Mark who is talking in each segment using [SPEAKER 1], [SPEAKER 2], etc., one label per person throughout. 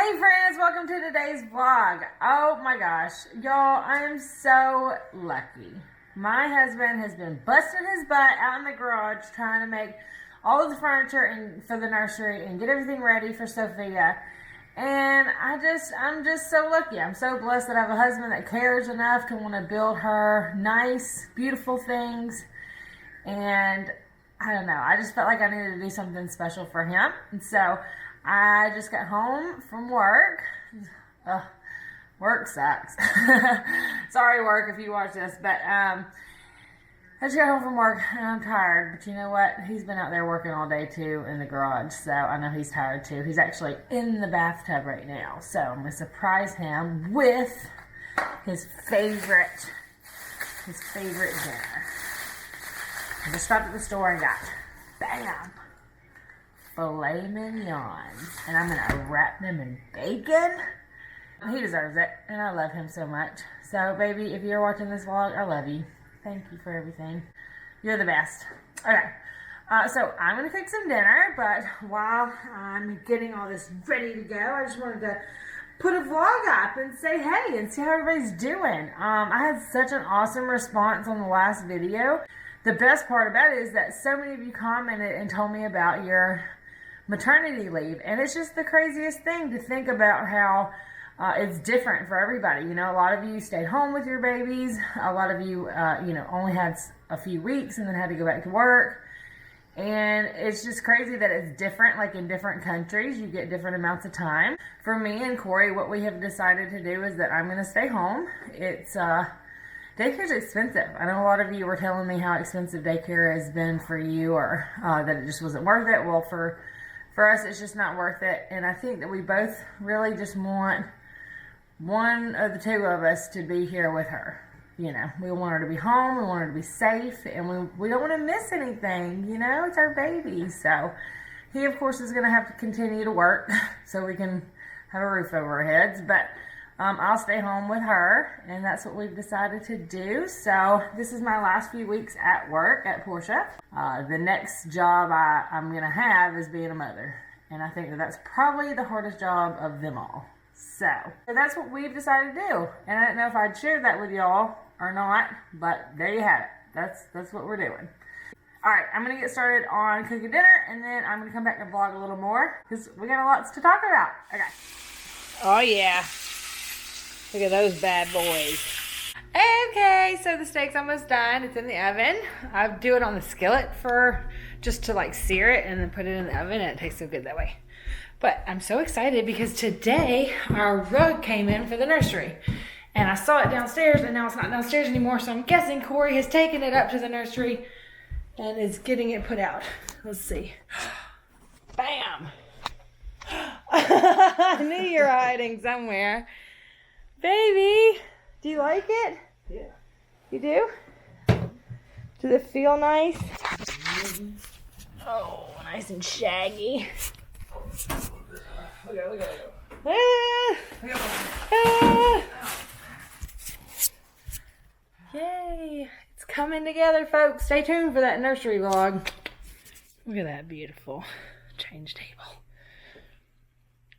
[SPEAKER 1] Hey friends, welcome to today's vlog. Oh my gosh, y'all, I am so lucky. My husband has been busting his butt out in the garage trying to make all of the furniture for the nursery and get everything ready for Sophia. And I'm just so lucky. I'm so blessed that I have a husband that cares enough to want to build her nice, beautiful things. And I don't know, I just felt like I needed to do something special for him. And so I just got home from work. Work sucks. Sorry, work, if you watch this, but I just got home from work and I'm tired. But you know what? He's been out there working all day too in the garage, so I know he's tired too. He's actually in the bathtub right now, so I'm gonna surprise him with his favorite dinner. I just stopped at the store and got, bam, filet mignon, and I'm gonna wrap them in bacon. He deserves it, and I love him so much. So, baby, if you're watching this vlog, I love you. Thank you for everything. You're the best. Okay, so I'm gonna cook some dinner, but while I'm getting all this ready to go, I just wanted to put a vlog up and say hey and see how everybody's doing. I had such an awesome response on the last video. The best part about it is that so many of you commented and told me about your maternity leave, and it's just the craziest thing to think about how it's different for everybody. You know, a lot of you stayed home with your babies. A lot of you, only had a few weeks and then had to go back to work. And it's just crazy that it's different, like in different countries, you get different amounts of time. For me and Corey, what we have decided to do is that I'm going to stay home. It's, daycare's expensive. I know a lot of you were telling me how expensive daycare has been for you, or that it just wasn't worth it. Well, for us, it's just not worth it. And I think that we both really just want one of the two of us to be here with her. You know, we want her to be home, we want her to be safe, and we don't want to miss anything. You know, it's our baby. So he, of course, is going to have to continue to work so we can have a roof over our heads. But I'll stay home with her, and that's what we've decided to do. So this is my last few weeks at work at Porsche. The next job I'm going to have is being a mother, and I think that that's probably the hardest job of them all. So that's what we've decided to do, and I don't know if I'd share that with y'all or not, but there you have it. That's what we're doing. All right, I'm going to get started on cooking dinner, and then I'm going to come back and vlog a little more because we got lots to talk about. Okay. Oh yeah. Look at those bad boys. Okay, so the steak's almost done. It's in the oven. I do it on the skillet just to like sear it and then put it in the oven, and it tastes so good that way. But I'm so excited because today our rug came in for the nursery. And I saw it downstairs, and now it's not downstairs anymore, so I'm guessing Corey has taken it up to the nursery and is getting it put out. Let's see. Bam! I knew you were hiding somewhere. Baby, do you like it? Yeah. You do? Does it feel nice? Mm-hmm. Oh, nice and shaggy. Look at it. Yay! It's coming together, folks. Stay tuned for that nursery vlog. Look at that beautiful change table.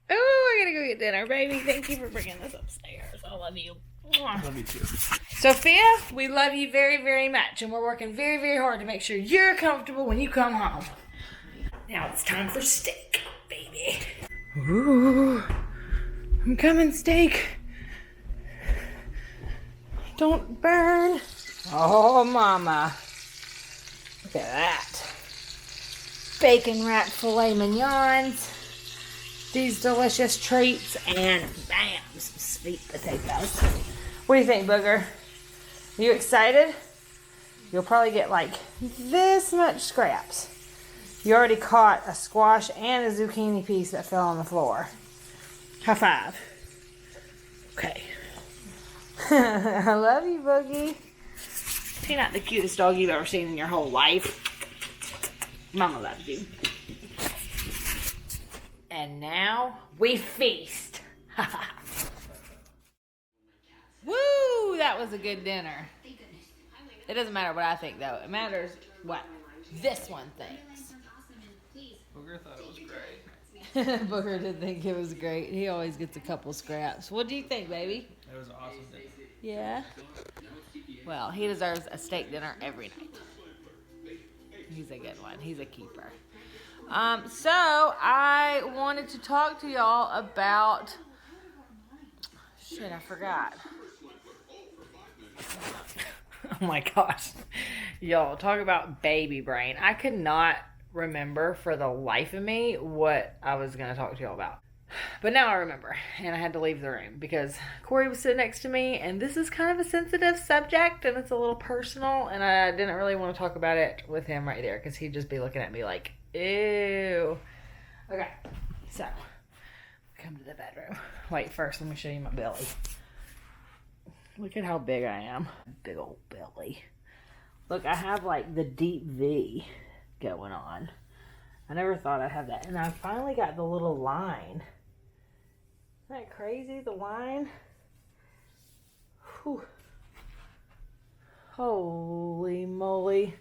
[SPEAKER 1] Oh, I gotta go get dinner, baby. Thank you for bringing this upstairs. I love you.
[SPEAKER 2] Love you too.
[SPEAKER 1] Sophia, we love you very, very much, and we're working very, very hard to make sure you're comfortable when you come home. Now it's time for steak, baby. Ooh, I'm coming, steak. Don't burn. Oh, mama. Look at that. Bacon wrapped filet mignons. These delicious treats, and bam, some sweet potatoes. What do you think, Booger? Are you excited? You'll probably get like this much scraps. You already caught a squash and a zucchini piece that fell on the floor. High five. Okay. I love you, Boogie. You're not the cutest dog you've ever seen in your whole life. Mama loves you. And now we feast. Woo! That was a good dinner. It doesn't matter what I think, though. It matters what this one thinks.
[SPEAKER 2] Booger thought it was great.
[SPEAKER 1] Booker didn't think it was great. He always gets a couple scraps. What do you think, baby?
[SPEAKER 2] It was awesome.
[SPEAKER 1] Yeah? Well, he deserves a steak dinner every night. He's a good one. He's a keeper. So I wanted to talk to y'all about... Shit, I forgot. Oh my gosh. Y'all, talk about baby brain. I could not remember for the life of me what I was going to talk to y'all about. But now I remember, and I had to leave the room because Corey was sitting next to me, and this is kind of a sensitive subject, and it's a little personal, and I didn't really want to talk about it with him right there because he'd just be looking at me like, ew. Okay, so, come to the bedroom. Wait, first let me show you my belly. Look at how big I am. Big old belly. Look, I have like the deep V going on. I never thought I'd have that. And I finally got the little line. Isn't that crazy, the line? Whew. Holy moly.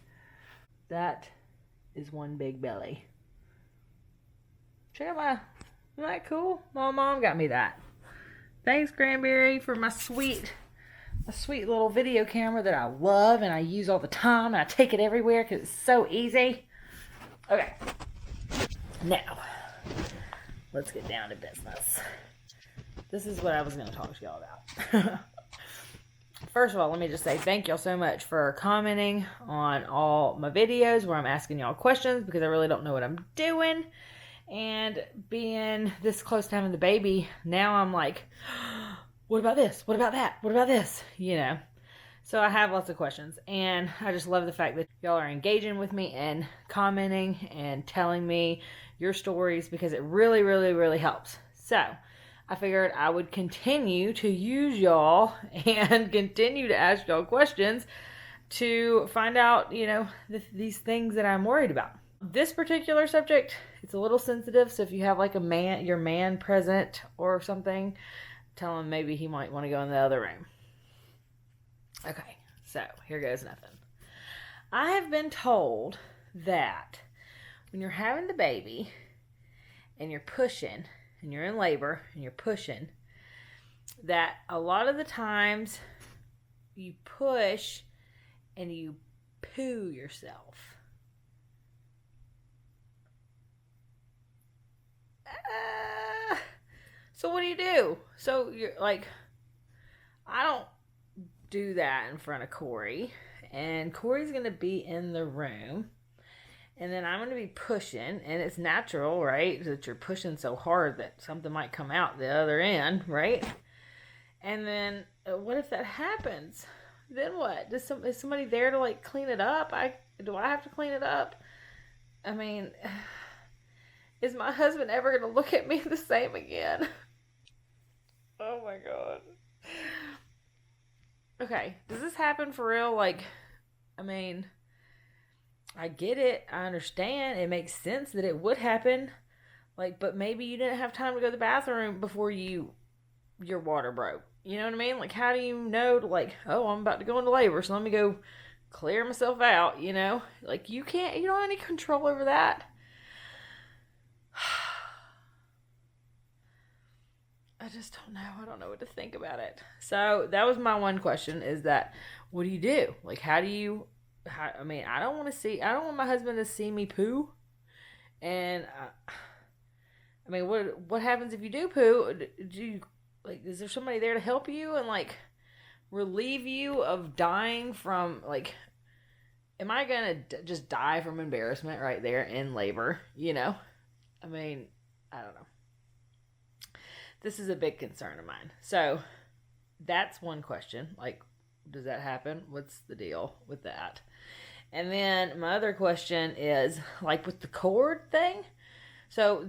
[SPEAKER 1] That is one big belly. Check out my, isn't that cool? My mom got me that. Thanks, Granberry, for my sweet little video camera that I love and I use all the time. And I take it everywhere because it's so easy. Okay. Now, let's get down to business. This is what I was going to talk to y'all about. First of all, let me just say thank y'all so much for commenting on all my videos where I'm asking y'all questions because I really don't know what I'm doing. And being this close to having the baby, now I'm like, what about this? What about that? What about this? You know. So I have lots of questions, and I just love the fact that y'all are engaging with me and commenting and telling me your stories because it really, really, really helps. So I figured I would continue to use y'all and continue to ask y'all questions to find out, you know, these things that I'm worried about. This particular subject, it's a little sensitive, so if you have like your man present or something, tell him maybe he might want to go in the other room. Okay, so here goes nothing. I have been told that when you're having the baby and you're pushing and you're in labor and you're pushing, that a lot of the times you push and you poo yourself. So what do? So you're like, I don't do that in front of Corey, and Corey's gonna be in the room, and then I'm gonna be pushing, and it's natural, right, that you're pushing so hard that something might come out the other end, right? And then what if that happens? Then what? Is somebody there to like clean it up? Do I have to clean it up? I mean, is my husband ever gonna look at me the same again? Oh my god. Okay, does this happen for real? Like, I mean, I get it. I understand. It makes sense that it would happen. Like, but maybe you didn't have time to go to the bathroom before your water broke. You know what I mean? Like, how do you know to like, oh, I'm about to go into labor, so let me go clear myself out, you know? Like, you don't have any control over that. I just don't know. I don't know what to think about it. So that was my one question is that, what do you do? Like, I don't want my husband to see me poo. And, I mean, what happens if you do poo? Do you, like, is there somebody there to help you and, like, relieve you of dying from, like, am I going to just die from embarrassment right there in labor? You know? I mean, I don't know. This is a big concern of mine. So that's one question. Like, does that happen? What's the deal with that? And then my other question is, like, with the cord thing. So,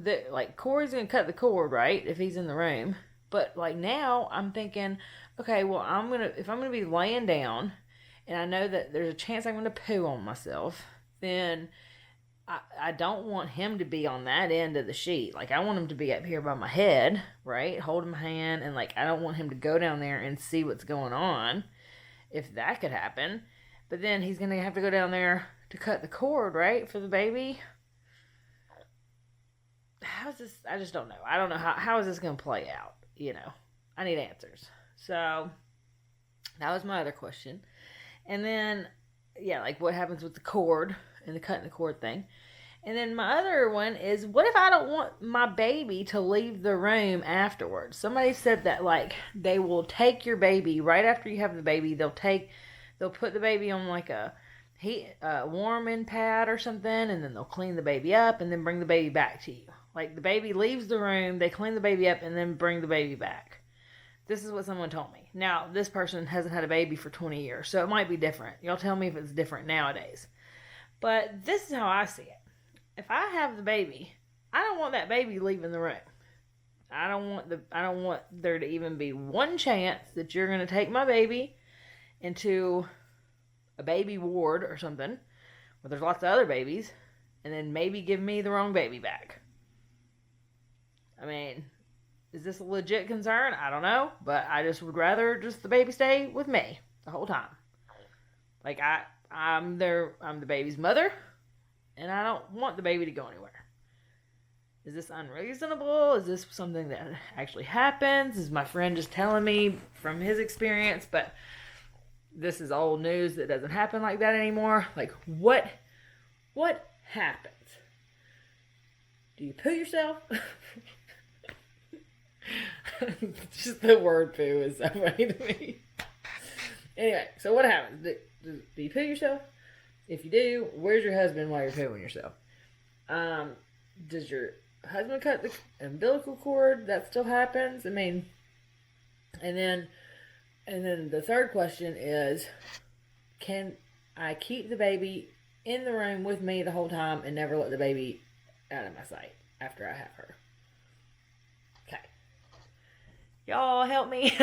[SPEAKER 1] Corey's going to cut the cord, right? If he's in the room. But, like, now I'm thinking, okay, well, if I'm going to be laying down and I know that there's a chance I'm going to poo on myself, then I don't want him to be on that end of the sheet. Like, I want him to be up here by my head, right? Holding my hand. And, like, I don't want him to go down there and see what's going on. If that could happen. But then he's going to have to go down there to cut the cord, right? For the baby. how's this? I just don't know. I don't know how is this going to play out, I need answers. So that was my other question. And then, like what happens with the cord and the cutting the cord thing. And then my other one is, what if I don't want my baby to leave the room afterwards? Somebody said that, like, they will take your baby right after you have the baby. They'll put the baby on like a warming pad or something, and then they'll clean the baby up and then bring the baby back to you. Like, the baby leaves the room, they clean the baby up, and then bring the baby back. This is what someone told me. Now, this person hasn't had a baby for 20 years, so it might be different. Y'all tell me if it's different nowadays. But this is how I see it. If I have the baby, I don't want that baby leaving the room. I don't want there to even be one chance that you're going to take my baby into a baby ward or something where there's lots of other babies and then maybe give me the wrong baby back. I mean, is this a legit concern? I don't know, but I just would rather just the baby stay with me the whole time. Like, I'm the baby's mother, and I don't want the baby to go anywhere. Is this unreasonable? Is this something that actually happens? Is my friend just telling me from his experience? But this is old news that doesn't happen like that anymore. Like, what happens? Do you poo yourself? Just the word poo is so funny to me. Anyway, so what happens? Do you poo yourself? If you do, where's your husband while you're pooing yourself? Does your husband cut the umbilical cord? That still happens. I mean, and then the third question is, can I keep the baby in the room with me the whole time and never let the baby out of my sight after I have her? Okay. Y'all help me.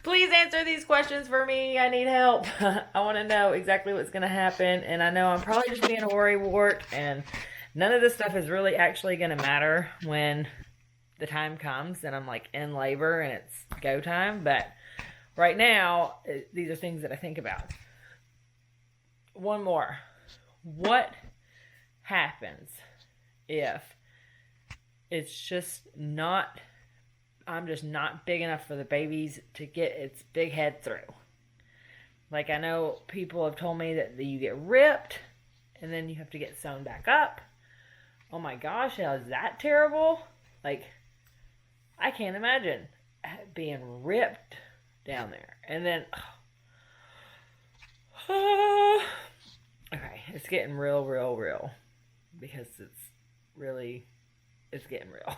[SPEAKER 1] Please answer these questions for me. I need help. I want to know exactly what's going to happen. And I know I'm probably just being a worrywart, and none of this stuff is really actually going to matter when the time comes and I'm like in labor and it's go time. But right now, these are things that I think about. One more. What happens if it's just not... I'm just not big enough for the babies to get its big head through? Like, I know people have told me that you get ripped and then you have to get sewn back up. Oh my gosh, how is that terrible? Like, I can't imagine being ripped down there. And then, okay, it's getting real. Because it's getting real.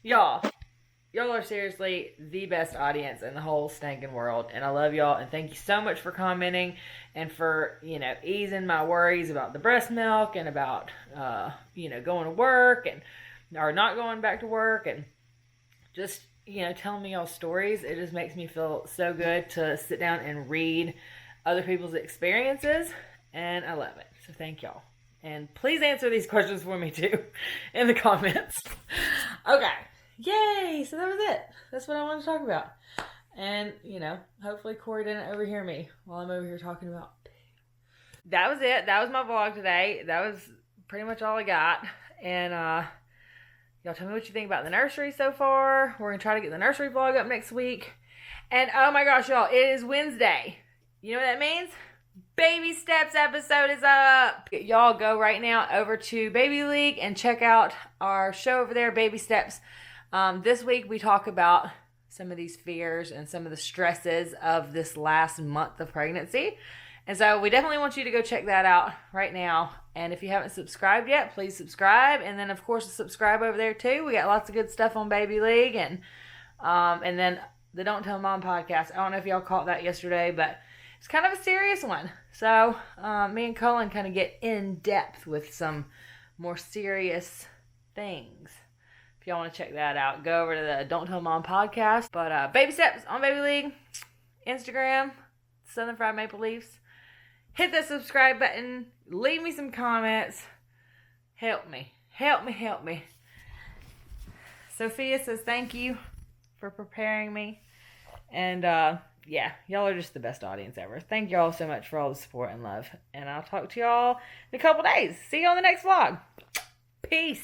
[SPEAKER 1] Y'all are seriously the best audience in the whole stinking world, and I love y'all, and thank you so much for commenting and for, easing my worries about the breast milk and about, going to work or not going back to work, and just, telling me y'all's stories. It just makes me feel so good to sit down and read other people's experiences, and I love it. So thank y'all. And please answer these questions for me too in the comments. Okay. Yay! So that was it. That's what I wanted to talk about. And, hopefully Corey didn't overhear me while I'm over here talking about... That was it. That was my vlog today. That was pretty much all I got. And, y'all tell me what you think about the nursery so far. We're going to try to get the nursery vlog up next week. And, oh my gosh, y'all, it is Wednesday. You know what that means? Baby Steps episode is up. Y'all go right now over to BabyLeague and check out our show over there, Baby Steps. This week we talk about some of these fears and some of the stresses of this last month of pregnancy. And so we definitely want you to go check that out right now. And if you haven't subscribed yet, please subscribe. And then, of course, subscribe over there too. We got lots of good stuff on BabyLeague. And then the Don't Tell Mom podcast. I don't know if y'all caught that yesterday, but it's kind of a serious one. So me and Cullen kind of get in depth with some more serious things. If y'all want to check that out, go over to the Don't Tell Mom podcast. But Baby Steps on BabyLeague, Instagram, Southern Fried Maple Leafs. Hit that subscribe button. Leave me some comments. Help me. Sophia says thank you for preparing me. And yeah, y'all are just the best audience ever. Thank y'all so much for all the support and love. And I'll talk to y'all in a couple days. See you on the next vlog. Peace.